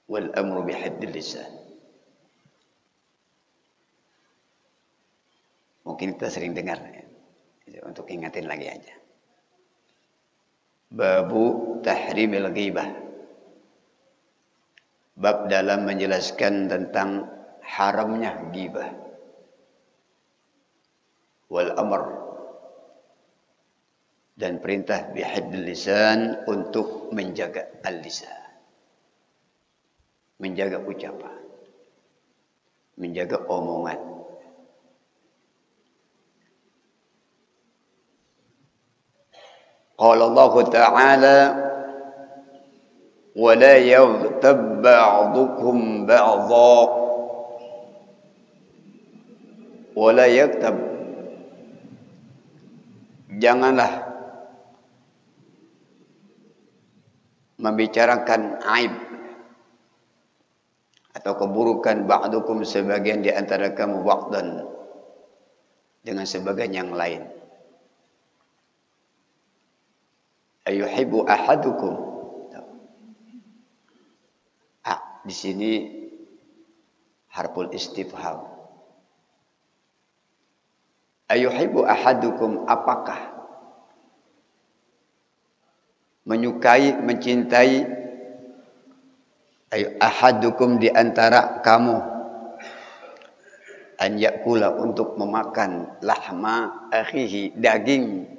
wal amru bihaddil lisan. Mungkin kita sering dengar ya. Untuk ingatin lagi aja. Babu tahrimil ghibah. Bab dalam menjelaskan tentang haramnya ghibah. Wal amr, dan perintah bihaddil lisan untuk menjaga al-lisan. Menjaga ucapan. Menjaga omongan. Qala Allah Ta'ala wa la yaghtab ba'dukum ba'dha wa la yaghtab, janganlah membicarakan aib atau keburukan ba'dukum, sebagian di antara kamu, ba'dan, dengan sebagian yang lain. Ayuhibbu ahadukum. Di sini harful istifham. Ayuhibbu ahadukum, apakah menyukai, mencintai, ahadukum di antara kamu, an yakula, untuk memakan, lahma akhihi, daging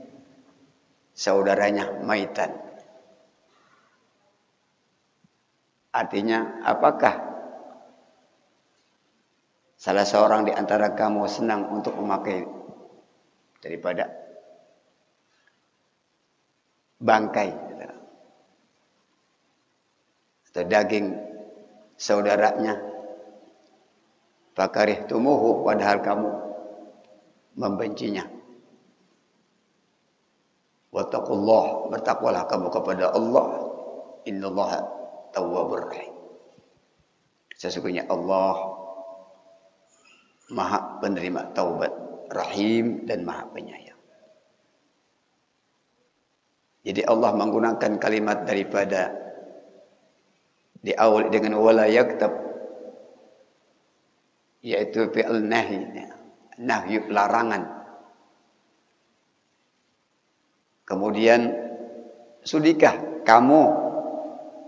saudaranya, maitan. Artinya, apakah salah seorang di antara kamu senang untuk memakai daripada bangkai atau daging saudaranya? Fakarihtumuhu, padahal kamu membencinya. Wattaqullah, bertakwalah kamu kepada Allah. Innallaha tawwabur rahim. Sesungguhnya Allah Maha penerima taubat, Rahim, dan Maha penyayang. Jadi Allah menggunakan kalimat daripada di awal dengan wala yaktab, yaitu fi'il nahi, nahyu, larangan. Kemudian, sudikah kamu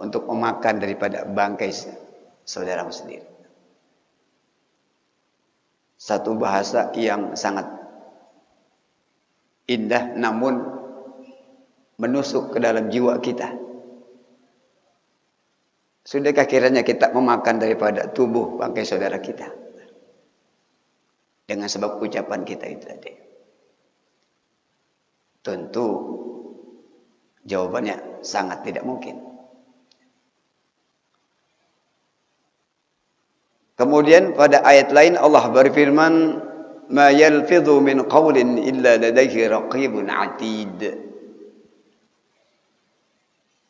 untuk memakan daripada bangkai saudaramu sendiri? Satu bahasa yang sangat indah, namun menusuk ke dalam jiwa kita. Sudahkah kiranya kita memakan daripada tubuh bangkai saudara kita? Dengan sebab ucapan kita itu tadi. Tentu jawabannya sangat tidak mungkin. Kemudian pada ayat lain Allah berfirman, "Ma yalfidhu min qawlin illa ladayhi raqibun 'atid."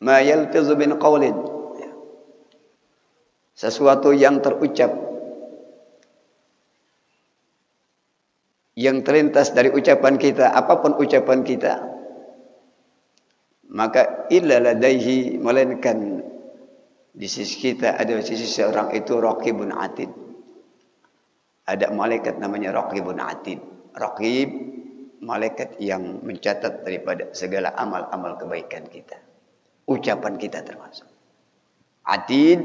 Ma yalfidhu min qawlin, sesuatu yang terucap, yang terlintas dari ucapan kita, apapun ucapan kita, maka illa ladaihi, melainkan di sisi kita ada, sisi seorang itu raqibun atid. Ada malaikat namanya raqibun atid. Raqib, malaikat yang mencatat daripada segala amal-amal kebaikan kita, ucapan kita termasuk. Atid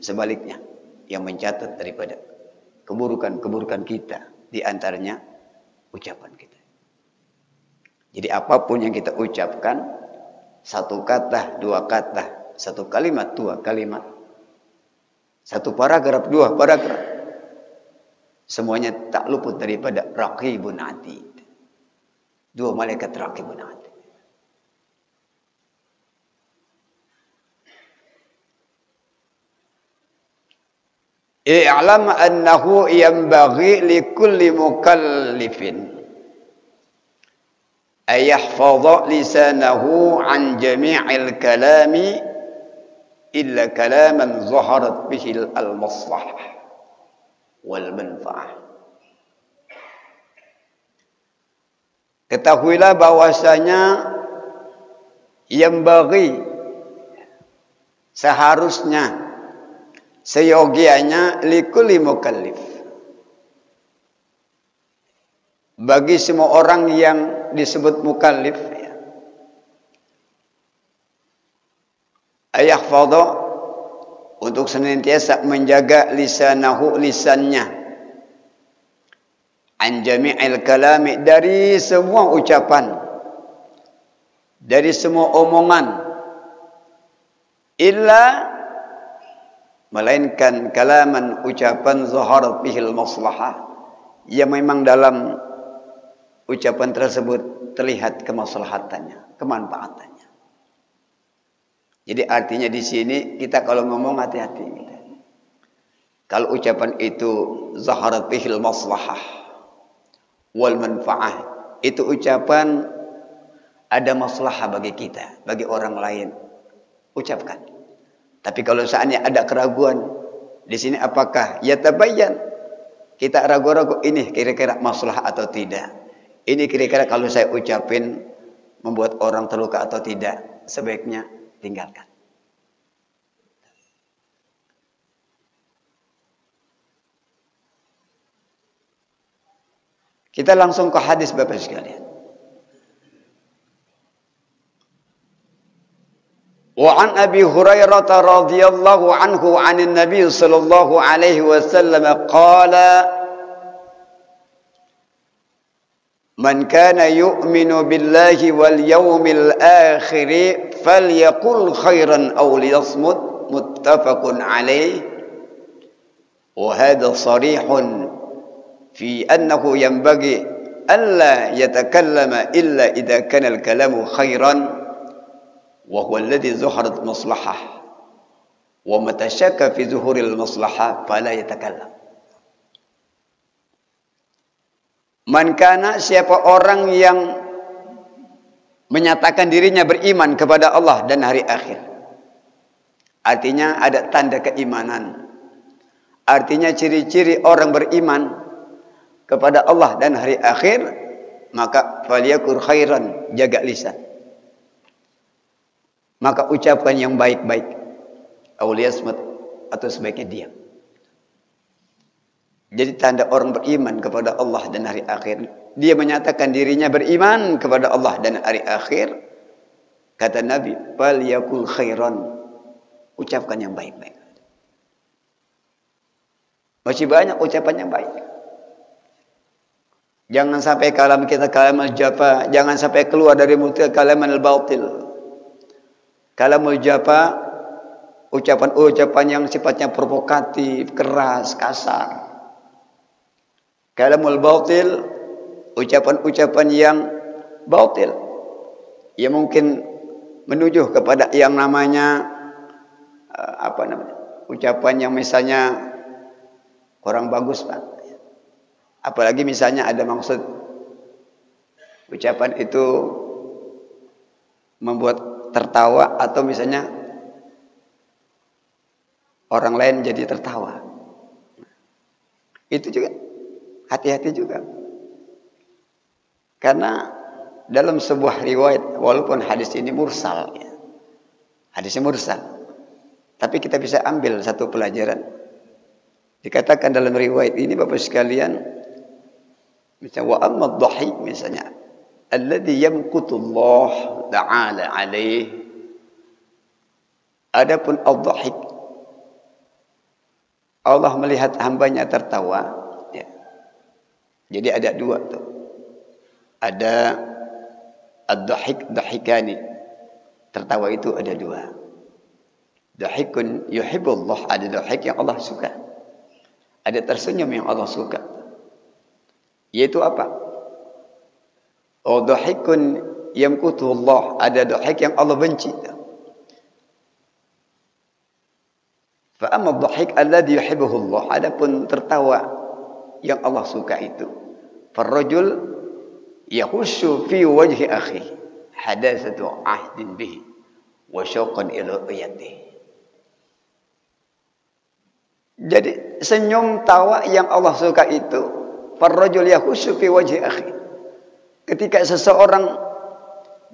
sebaliknya, yang mencatat daripada keburukan-keburukan kita, di antaranya ucapan kita. Jadi apapun yang kita ucapkan, satu kata, dua kata, satu kalimat, dua kalimat, satu paragraf, dua paragraf, semuanya tak luput daripada raqibun atid. Dua malaikat raqibun atid. I'lam annahu yanbaghi likulli mukallifin ayahfadha lisanahu an jami'il kalami illa kalaman zaharat bihi al-maslahah wal manfa'ah. Ketahuilah bahwasanya yanbaghi, seharusnya, seyogianya likulli mukallif, bagi semua orang yang disebut mukallif, ayahfadha, untuk senantiasa menjaga lisanahu, lisannya, an jami'il kalami, dari semua ucapan, dari semua omongan, illa, melainkan kalaman, ucapan, zaharat bihil maslahah, yang memang dalam ucapan tersebut terlihat kemaslahatannya, kemanfaatannya. Jadi artinya di sini kita kalau ngomong hati-hati. Kalau ucapan itu zaharat bihil maslahah wal manfaah, itu ucapan ada maslahah bagi kita, bagi orang lain, ucapkan. Tapi kalau seandainya ada keraguan di sini, apakah ya tabayyan, kita ragu-ragu ini kira-kira maslahah atau tidak, ini kira-kira kalau saya ucapin membuat orang terluka atau tidak, sebaiknya tinggalkan. Kita langsung ke hadis Bapak sekalian. Wa an Abi Hurairah radhiyallahu anhu 'anil Nabi sallallahu alaihi wasallam qala man kana yu'minu billahi wal yawmil akhir falyaqul khairan aw liyasmut, muttafaqun alaih. Wa hadha sarihun fi annahu yanbaghi alla yatakallama illa idza kana al-kalamu khairan wa huwa alladhi zaharat maslahah wa mata syakka fi zuhuril maslahah fala yatakallam. Man kana, siapa orang yang menyatakan dirinya beriman kepada Allah dan hari akhir. Artinya ada tanda keimanan. Artinya ciri-ciri orang beriman kepada Allah dan hari akhir, maka falyakur khairan, jaga lisan. Maka ucapan yang baik-baik, auliyasmat, atau sebaiknya diam. Jadi tanda orang beriman kepada Allah dan hari akhir, dia menyatakan dirinya beriman kepada Allah dan hari akhir. Kata Nabi, falyakul khairan, ucapkan yang baik-baik. Masih banyak ucapan yang baik. Jangan sampai kalam kita kalam al-jafa, jangan sampai keluar dari mulut kalam al-batil. Kalamul jafa, ucapan-ucapan yang sifatnya provokatif, keras, kasar. Kalamul batil, ucapan-ucapan yang batil, yang mungkin menuju kepada yang namanya ucapan yang misalnya kurang bagus, Pak. Apalagi misalnya ada maksud ucapan itu membuat tertawa, atau misalnya orang lain jadi tertawa. Itu juga hati-hati juga. Karena dalam sebuah riwayat, walaupun hadis ini mursal, ya, hadisnya mursal, tapi kita bisa ambil satu pelajaran. Dikatakan dalam riwayat ini Bapak sekalian, misalnya wa amma dhahik, misalnya alladhi yamqutu Allah ta'ala alaih. Adapun al-dhahik, Allah melihat hambanya tertawa, ya. Jadi ada dua tuh. Ada ad-dhahik, dhahikani. Tertawa itu ada dua. Dhahikun yuhibbullah, ada dhahik yang Allah suka. Ada tersenyum yang Allah suka. Yaitu apa? Oh, dhahikun yamqutu Allah, ada dhahik yang Allah benci. Fa amma dhahik alladhi yuhibbuhu Allah, adapun tertawa yang Allah suka itu, farrajul yahussu fi wajhi akhi hadatsatu ahdin bihi wa syauqan ila riyatihi. Jadi senyum tawa yang Allah suka itu, farrajul yahussu fi wajhi akhi, ketika seseorang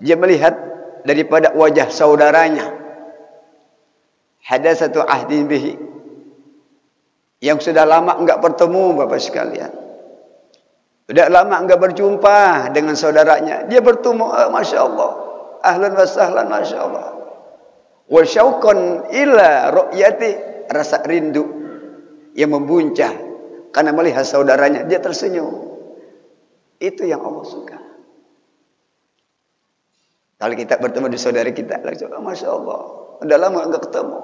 dia melihat daripada wajah saudaranya, hadatsatu ahdin bihi, Yang sudah lama enggak bertemu Bapak sekalian. Sudah lama enggak berjumpa dengan saudaranya. Dia bertemu, Masya Allah. Ahlan wa sahlan, Masya Allah. Wa syauqan ila ru'yati, rasa rindu yang membuncah karena melihat saudaranya, dia tersenyum. Itu yang Allah suka. Kalau kita bertemu di saudara kita, Masya Allah, udah lama enggak ketemu.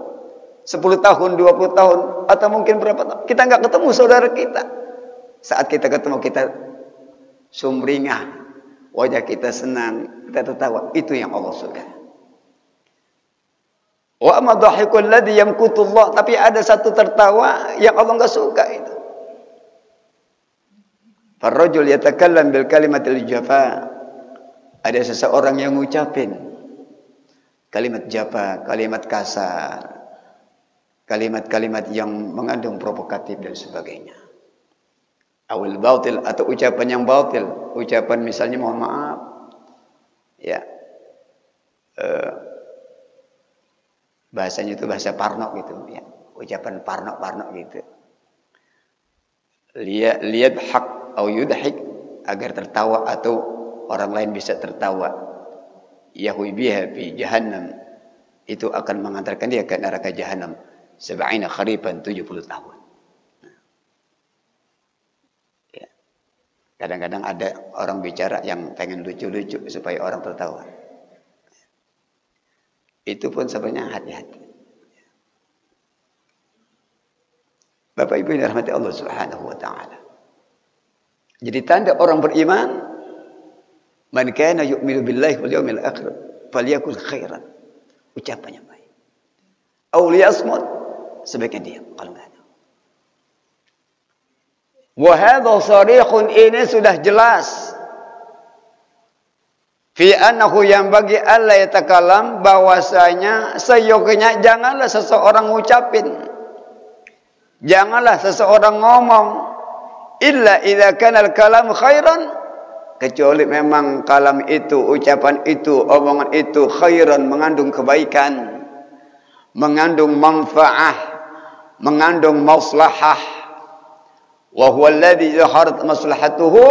10 tahun, 20 tahun, atau mungkin berapa tahun. Kita enggak ketemu saudara kita. Saat kita ketemu, kita sumringah. Wajah kita senang, kita tertawa. Itu yang Allah suka. Wa amma dhahikul ladzi yamkutullah. Tapi ada satu tertawa yang Allah enggak suka itu. Farrajul yatakallam bil kalimatil jafa. Ada seseorang yang ngucapin kalimat jafa, kalimat kasar, kalimat-kalimat yang mengandung provokatif dan sebagainya. Awil batil, atau ucapan yang batil, ucapan misalnya mohon maaf, ya, bahasanya itu bahasa parno gitu, ya, ucapan parno gitu. Lihat hak atau yudhik, agar tertawa atau orang lain bisa tertawa. Yahwi biha fi jahannam, itu akan mengantarkan dia ke neraka jahannam 70 kharifan, 70 tahun. Ya. Kadang-kadang ada orang bicara yang pengen lucu-lucu supaya orang tertawa. Itu pun sebenarnya hati-hati. Bapak Ibu yang dirahmati Allah Subhanahu wa taala. Jadi tanda orang beriman, man kana yu'minu billahi wal yawmil akhir falyakul khairan. Ucapannya baik. Aw liyasmut, sebaiknya diam kalau enggak ada. Wa hadha sharihun, ini sudah jelas. Fi annahu yang bagi Allah yatakalam, bahwasanya seyogianya janganlah seseorang ngucapin, janganlah seseorang ngomong illa idza kana al-kalam khairan, kecuali memang kalam itu, ucapan itu, omongan itu khairan, mengandung kebaikan, mengandung manfaah, mengandung maslahah. Wa huwa alladhi zaharat maslahatuhu,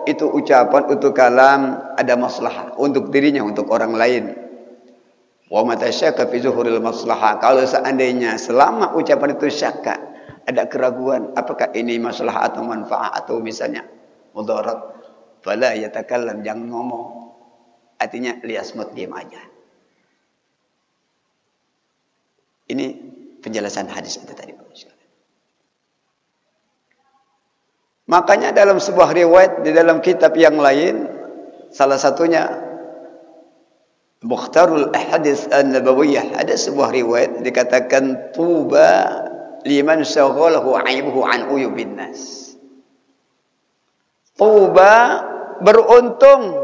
itu ucapan, itu kalam ada maslahah untuk dirinya, untuk orang lain. Wa mata syakka fi zuhuril maslahah, kalau seandainya selama ucapan itu syakka, ada keraguan apakah ini masalah atau manfaat atau misalnya mudarat, fala yatakallam, jangan ngomong. Artinya liyasmut, diam aja. Ini penjelasan hadis itu tadi. Makanya dalam sebuah riwayat di dalam kitab yang lain, salah satunya Mukhtarul Ahadits An-Nabawiyyah, ada sebuah riwayat dikatakan tuba liman syaghalahu aibuhu an uyubin nas. Tuba, beruntung,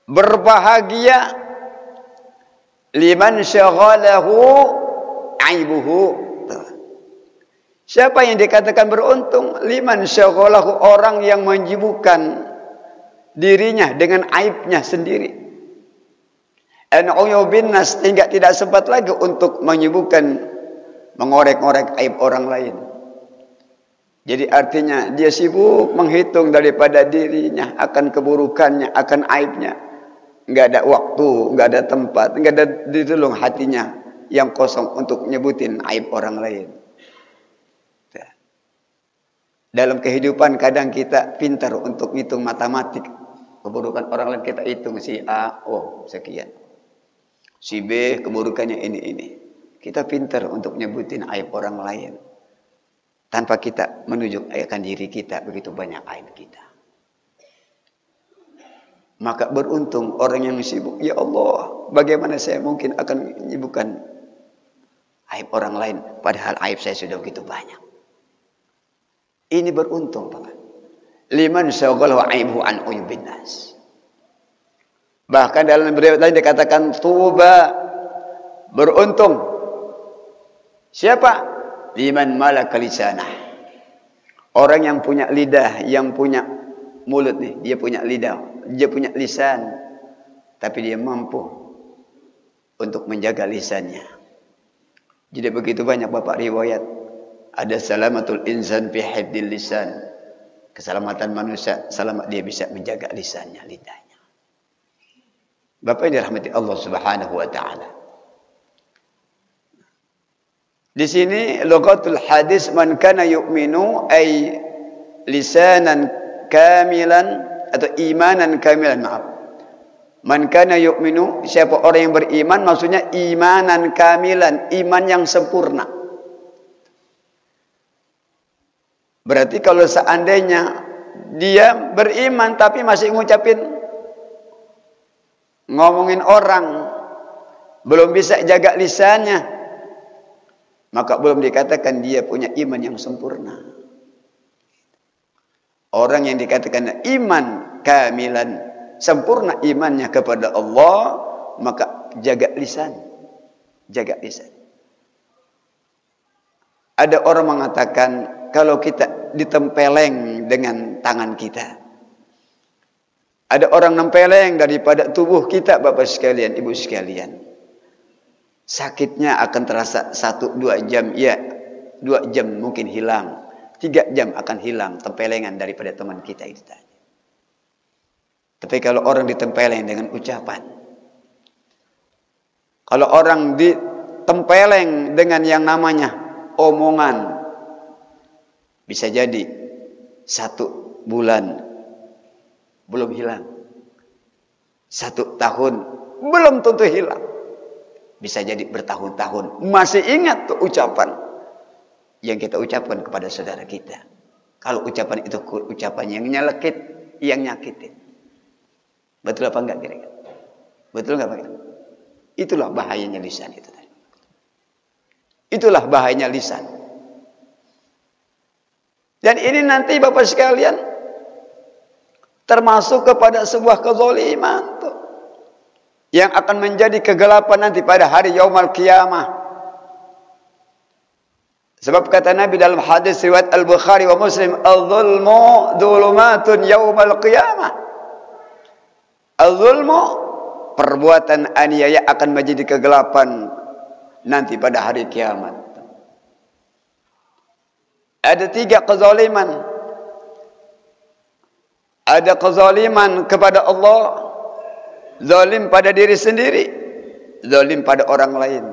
berbahagia, liman syaghalahu aibuhu. Siapa yang dikatakan beruntung? Liman syaghalahu, orang yang menyibukkan dirinya dengan aibnya sendiri. An uyubin nas, hingga tidak sempat lagi untuk menyibukkan, mengorek-ngorek aib orang lain. Jadi artinya dia sibuk menghitung daripada dirinya, akan keburukannya, akan aibnya. Enggak ada waktu, enggak ada tempat, enggak ada ditolong hatinya yang kosong untuk nyebutin aib orang lain. Dalam kehidupan kadang kita pintar untuk ngitung matematik. Keburukan orang lain kita hitung, si A, oh sekian. Si B, keburukannya ini. Kita pintar untuk nyebutin aib orang lain. Tanpa kita menunjukkan diri kita, begitu banyak aib kita. Maka beruntung orang yang sibuk. Ya Allah, bagaimana saya mungkin akan menyibukkan aib orang lain, padahal aib saya sudah begitu banyak. Ini beruntung, Pak. Liman syaghalahu aibuhu an uyubin nas. Bahkan dalam riwayat lain dikatakan tuba, beruntung. Siapa? Liman malaka lisanah. Orang yang punya lidah, yang punya mulut nih, dia punya lidah, dia punya lisan, tapi dia mampu untuk menjaga lisannya. Jadi begitu banyak Bapak riwayat Ada salamatul insan fi hifdzil lisan. Keselamatan manusia, selamat dia bisa menjaga lisannya, lidahnya. Bapak yang dirahmati Allah Subhanahu wa taala. Di sini lughatul hadis man kana yu'minu ay lisanan kamilan atau imanan kamilan, maaf. Man kana yu'minu, siapa orang yang beriman, maksudnya imanan kamilan, iman yang sempurna. Berarti kalau seandainya dia beriman tapi masih ngucapin, ngomongin orang, belum bisa jaga lisannya, maka belum dikatakan dia punya iman yang sempurna. Orang yang dikatakan iman kamilan, sempurna imannya kepada Allah, maka jaga lisan. Jaga lisan. Ada orang mengatakan, kalau kita ditempeleng dengan tangan kita, ada orang nempeleng daripada tubuh kita, Bapak sekalian, Ibu sekalian, sakitnya akan terasa 1-2 jam, ya 2 jam mungkin hilang, 3 jam akan hilang tempelengan daripada teman kita itu tadi. Tapi kalau orang ditempeleng dengan ucapan, kalau orang ditempeleng dengan yang namanya omongan, bisa jadi 1 bulan belum hilang, 1 tahun belum tentu hilang, bisa jadi bertahun-tahun masih ingat tuh ucapan yang kita ucapkan kepada saudara kita. Kalau ucapan itu ucapan yang nyelekit, yang nyakitin, betul apa enggak kira-kira? Betul enggak Pak? Itulah bahayanya lisan itu tadi. Itulah bahayanya lisan. Dan ini nanti Bapak sekalian termasuk kepada sebuah kezaliman tuh, yang akan menjadi kegelapan nanti pada hari yaumul qiyamah. Sebab kata Nabi dalam hadis riwayat Al-Bukhari wa Muslim, "Adz-dzulmu dzulumatun yaumul qiyamah." Al-zulmu, perbuatan aniaya, akan menjadi kegelapan nanti pada hari kiamat. Ada 3 kezaliman. Ada kezaliman kepada Allah, zalim pada diri sendiri, zalim pada orang lain.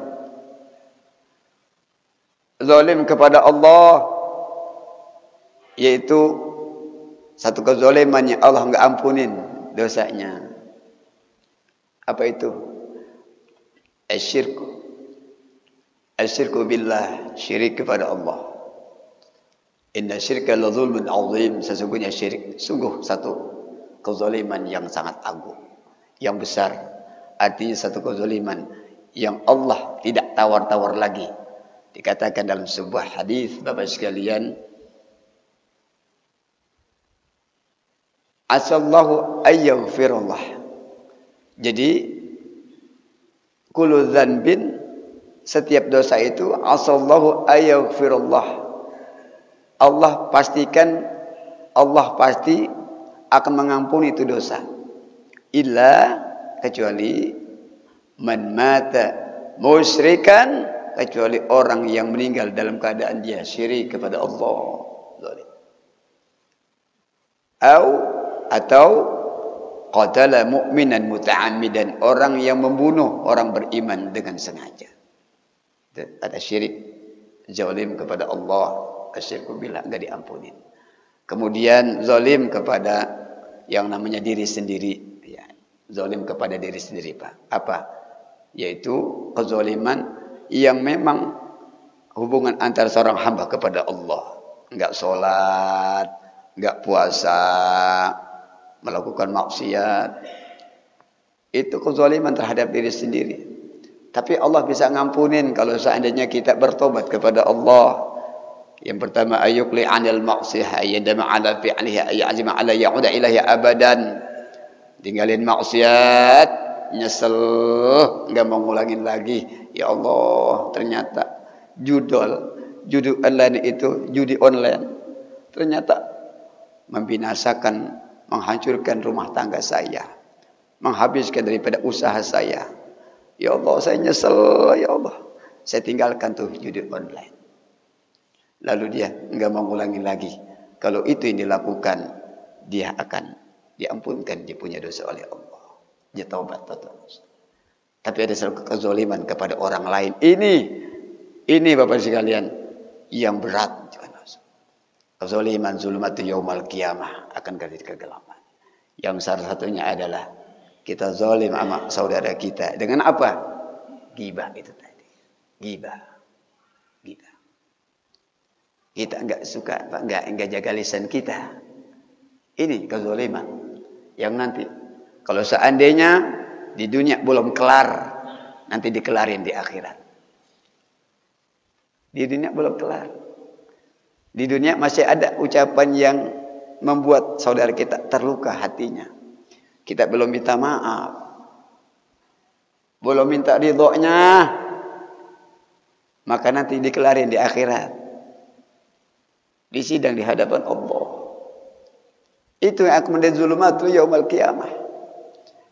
Zalim kepada Allah, yaitu satu kezaliman yang Allah enggak ampunin dosanya. Apa itu? Asyirku. Asyirku billah, syirik kepada Allah. Inna syirka la zulmun azim, sesungguhnya syirik sungguh satu kezaliman yang sangat agung, yang besar. Artinya satu kezaliman yang Allah tidak tawar-tawar lagi. Dikatakan dalam sebuah hadis, Bapak sekalian, asallahu ayyaghfirullah. Jadi kullu dzanbin, setiap dosa itu asallahu ayyaghfirullah. Allah pastikan, Allah pasti akan mengampuni itu dosa. Illa, kecuali man mata musyrikan, kecuali orang yang meninggal dalam keadaan dia syirik kepada Allah. Atau qatala mu'minan muta'ammidan, orang yang membunuh orang beriman dengan sengaja. Ada syirik, zalim kepada Allah, asyirku billah, enggak diampunin. Kemudian zalim kepada yang namanya diri sendiri, ya, zalim kepada diri sendiri, Pak. Apa? Yaitu kezaliman yang memang hubungan antara seorang hamba kepada Allah, enggak sholat, enggak puasa, melakukan maksiat. Itu kezaliman terhadap diri sendiri. Tapi Allah bisa ngampunin kalau seandainya kita bertobat kepada Allah. Yang pertama, ayyukli 'anil maksiyah, ayyadama 'ala fi'liha, ayyazima 'ala ya'uda ilahi abadan. Tinggalin maksiat, nyesel, enggak mau ngulangin lagi. Ya Allah, ternyata judi online itu, judi online, ternyata membinasakan, menghancurkan rumah tangga saya, menghabiskan daripada usaha saya. Ya Allah, saya nyesel, ya Allah, saya tinggalkan tuh judi online. lalu dia enggak mengulangi lagi. Kalau itu yang dilakukan, dia akan diampunkan dia punya dosa oleh Allah. Dia taubat total. Tapi ada satu kezaliman kepada orang lain. Ini Bapak sekalian yang berat. Kezaliman zulmatul yaumal qiyamah akan terjadi kegelapan. Yang salah satunya adalah kita zalim sama saudara kita. Dengan apa? Ghibah itu tadi. Ghibah. Kita enggak suka, enggak jaga lisan kita. Ini kezaliman yang nanti kalau seandainya di dunia belum kelar, nanti dikelarin di akhirat. Di dunia belum kelar. Di dunia masih ada ucapan yang membuat saudara kita terluka hatinya. Kita belum minta maaf. Belum minta ridhonya. Maka nanti dikelarin di akhirat. Di sidang di hadapan Allah. Itu yang akan menjadi zulumatul yaumal qiyamah.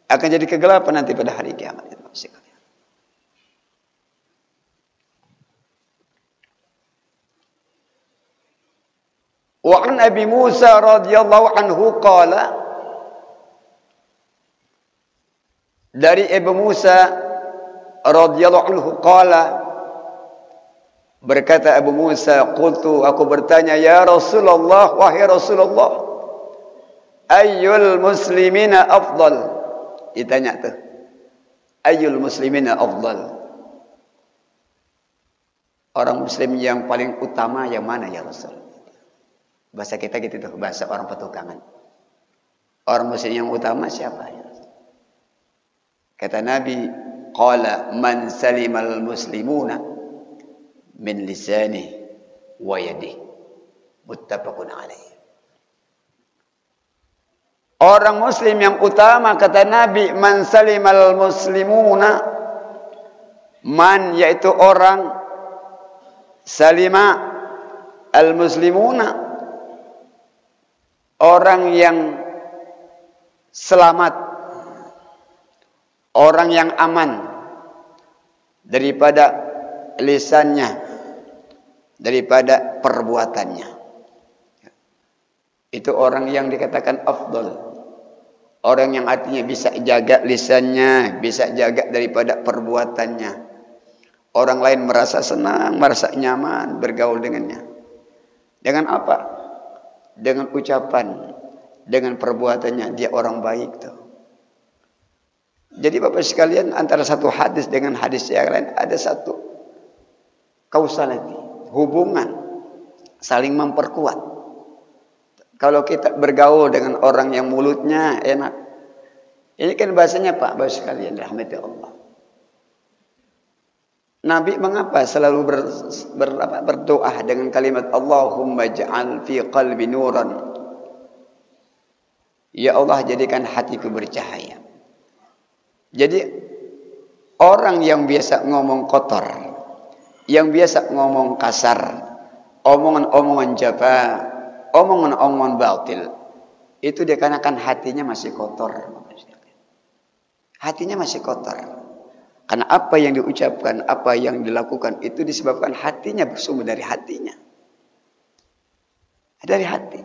Akan jadi kegelapan nanti pada hari kiamat. Wa an Abi Musa radhiyallahu anhu qala, dari Abu Musa radhiyallahu anhu qala, berkata Abu Musa, qultu, aku bertanya, ya Rasulullah, wahai Rasulullah, ayyul muslimina afdal? Ditanya tuh, ayyul muslimina afdal? Orang muslim yang paling utama yang mana ya Rasul? Bahasa kita gitu tuh, bahasa orang petukangan. Orang muslim yang utama siapa ya? Kata Nabi, qala man salimal muslimuna min lisani wa yadihi. Muttafaqun alaih. Orang muslim yang utama, kata Nabi, man salimal muslimuna, man yaitu orang, salima al muslimuna, orang yang selamat, orang yang aman daripada lisannya, daripada perbuatannya. Itu orang yang dikatakan afdal. Orang yang artinya bisa jaga lisannya, bisa jaga daripada perbuatannya. Orang lain merasa senang, merasa nyaman bergaul dengannya. Dengan apa? Dengan ucapan, dengan perbuatannya, dia orang baik tuh. Jadi Bapak sekalian, antara satu hadis dengan hadis yang lain ada satu kausaliti, hubungan saling memperkuat. Kalau kita bergaul dengan orang yang mulutnya enak, ini kan bahasanya Pak, Bapak sekalian, rahmati Allah. Nabi mengapa selalu berdoa dengan kalimat Allahumma ja'al fi qalbi nuran. Ya Allah, jadikan hatiku bercahaya. Jadi orang yang biasa ngomong kotor, yang biasa ngomong kasar, omongan-omongan jaba, omongan-omongan batil, itu dikarenakan hatinya masih kotor. Hatinya masih kotor. Karena apa yang diucapkan, apa yang dilakukan itu disebabkan hatinya, bersumber dari hatinya. Dari hati.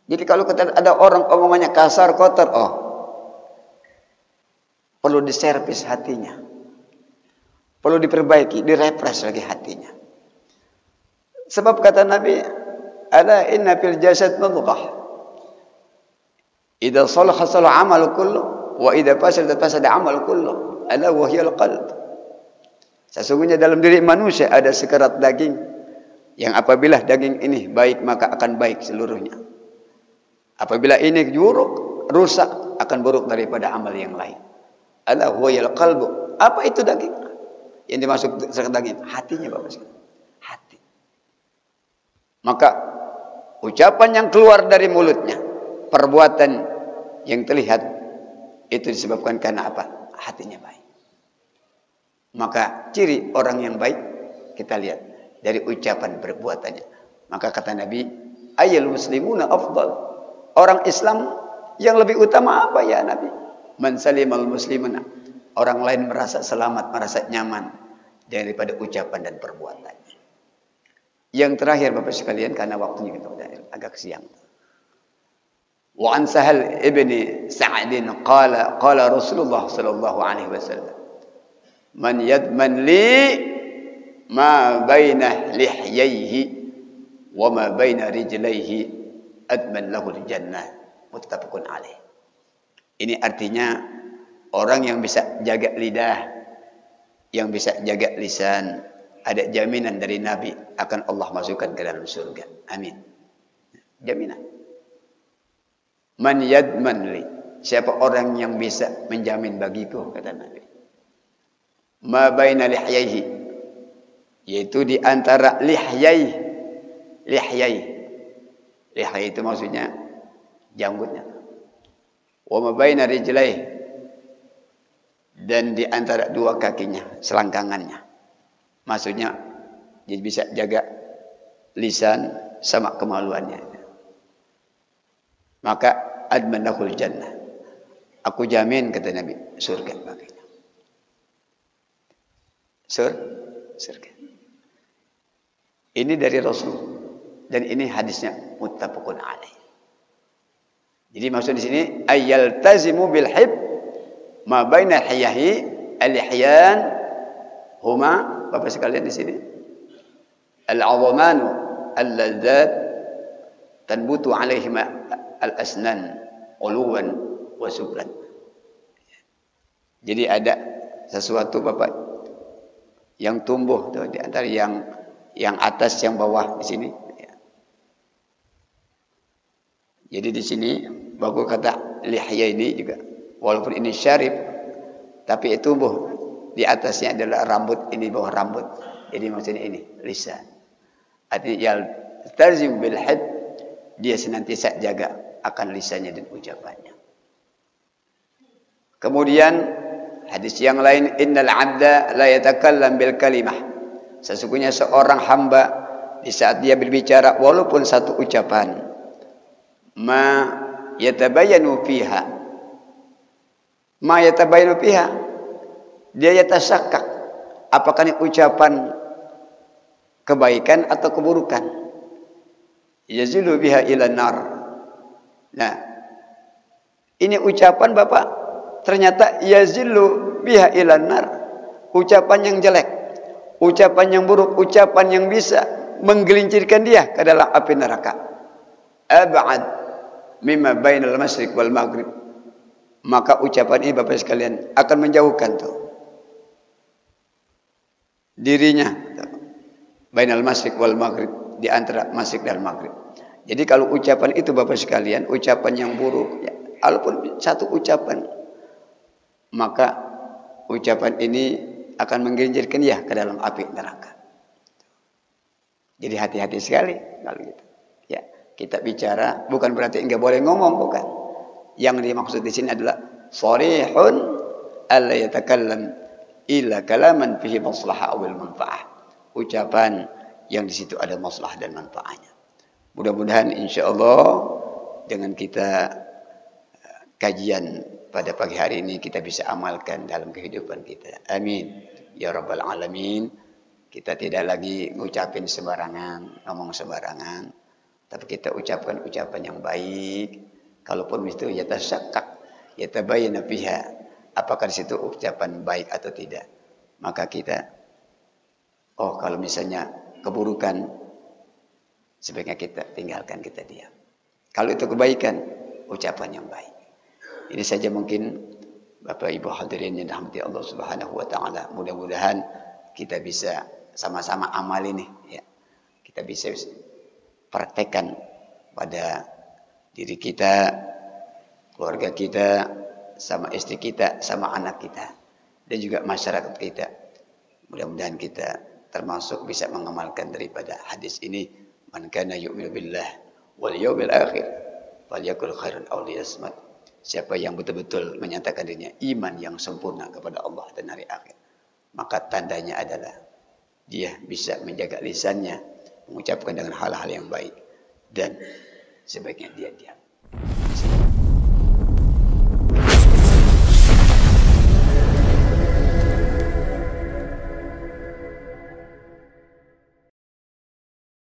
Jadi kalau ada orang omongannya kasar, kotor, perlu diservis hatinya. Perlu diperbaiki, direpres lagi hatinya. Sebab kata Nabi, ala inna fil jasad mudghah. Idza salaha salaha amal kullu wa idza fasada fasada amal kullu. Ala wahyal qalb. Sesungguhnya dalam diri manusia ada sekerat daging yang apabila daging ini baik maka akan baik seluruhnya. Apabila ini buruk, rusak, akan buruk daripada amal yang lain. Ala wahyal qalb. Apa itu daging? Yang dimaksud sekerat daging, hatinya Bapak sekalian. Hati. Maka ucapan yang keluar dari mulutnya, perbuatan yang terlihat itu disebabkan karena apa? Hatinya baik. Maka ciri orang yang baik kita lihat dari ucapan perbuatannya. Maka kata Nabi, ayyul muslimuna afdal. Orang Islam yang lebih utama apa ya Nabi? Man salimal muslimuna. Orang lain merasa selamat, merasa nyaman daripada ucapan dan perbuatannya. Yang terakhir Bapak sekalian karena waktunya kita udah agak siang. Wa an Sahal ibni Sa'd qala Rasulullah sallallahu alaihi wasallam man yadman li ma baina lihyaihi wa ma baina rijlaihi adman lahu al-jannah muttafaqun alaih. Ini artinya orang yang bisa jaga lidah, yang bisa jaga lisan, ada jaminan dari Nabi akan Allah masukkan ke dalam surga. Amin. Jaminan. Man yadman li, siapa orang yang bisa menjamin bagiku, kata Nabi. Ma baina lihyaihi, yaitu di antara lihyai. Lihyai itu maksudnya janggutnya. Wa ma baina rijlaihi, dan di antara dua kakinya, selangkangannya. Maksudnya dia bisa jaga lisan sama kemaluannya. Maka adman lahul jannah, aku jamin, kata Nabi, surga baginya. Surga. Ini dari Rasul dan ini hadisnya muttafaqun alaih. Jadi maksud di sini ayyal tazimu bil hib ma baina hiyahi al-ihyan huma, Bapak sekalian di sini, al-'azamanu al-ladzat tanbutu alaihima al-asnan uluwan wa suflan. Jadi ada sesuatu Bapak yang tumbuh tuh di antara yang atas yang bawah di sini. Jadi di sini bagus kata lihya ini juga, walaupun ini syarif tapi itu tumbuh di atasnya adalah rambut, ini bawah rambut. Jadi maksudnya ini lisan. Artinya yal tarzim bil had, dia senantiasa jaga akan lisannya dan ucapannya. Kemudian hadis yang lain, innal 'abda la yatakallam bil kalimah, sesungguhnya seorang hamba di saat dia berbicara walaupun satu ucapan, ma yatabayanu fiha, dia yatasakkak, apakah ini ucapan kebaikan atau keburukan. Yazilu biha ila nar. Nah, ini ucapan Bapak ternyata yazilu biha ila nar, ucapan yang jelek, ucapan yang buruk, ucapan yang bisa menggelincirkan dia ke dalam api neraka. Ab'ad mimma bainal masyriq wal maghrib, maka ucapan ini Bapak sekalian akan menjauhkan tuh dirinya bainal masyriq wal maghrib, di antara masyriq dan maghrib. Jadi kalau ucapan itu Bapak sekalian, ucapan yang buruk, ya, walaupun satu ucapan, maka ucapan ini akan menggelincirkan ya ke dalam api neraka. Jadi hati-hati sekali kalau gitu. Ya, kita bicara bukan berarti enggak boleh ngomong, bukan. Yang dimaksud di sini adalah sharihun alla yatakallam illa kalaman fihi maslahah awil manfaah. Ucapan yang di situ ada maslahah dan manfaatnya. Mudah-mudahan insyaallah dengan kita kajian pada pagi hari ini kita bisa amalkan dalam kehidupan kita. Amin ya rabbal alamin. Kita tidak lagi ngucapin sembarangan, ngomong sembarangan, tapi kita ucapkan ucapan yang baik. Kalaupun itu yatasakkak, yatabayyana fiha, apakah di situ ucapan baik atau tidak. Maka kita, kalau misalnya keburukan, sebaiknya kita tinggalkan, kita diam. Kalau itu kebaikan, ucapan yang baik. Ini saja mungkin Bapak Ibu hadirin yang dirahmati Allah Subhanahu wa taala. Mudah-mudahan kita bisa sama-sama amal ini, ya. Kita bisa praktekkan pada diri kita, keluarga kita, sama istri kita, sama anak kita, dan juga masyarakat kita. Mudah-mudahan kita termasuk bisa mengamalkan daripada hadis ini. Man kana yu'minu billah wal yawmil akhir falyakul khairan aw liyasmut. Siapa yang betul-betul menyatakan dirinya iman yang sempurna kepada Allah dan hari akhir, maka tandanya adalah dia bisa menjaga lisannya, mengucapkan dengan hal-hal yang baik, dan sebaiknya dia diam.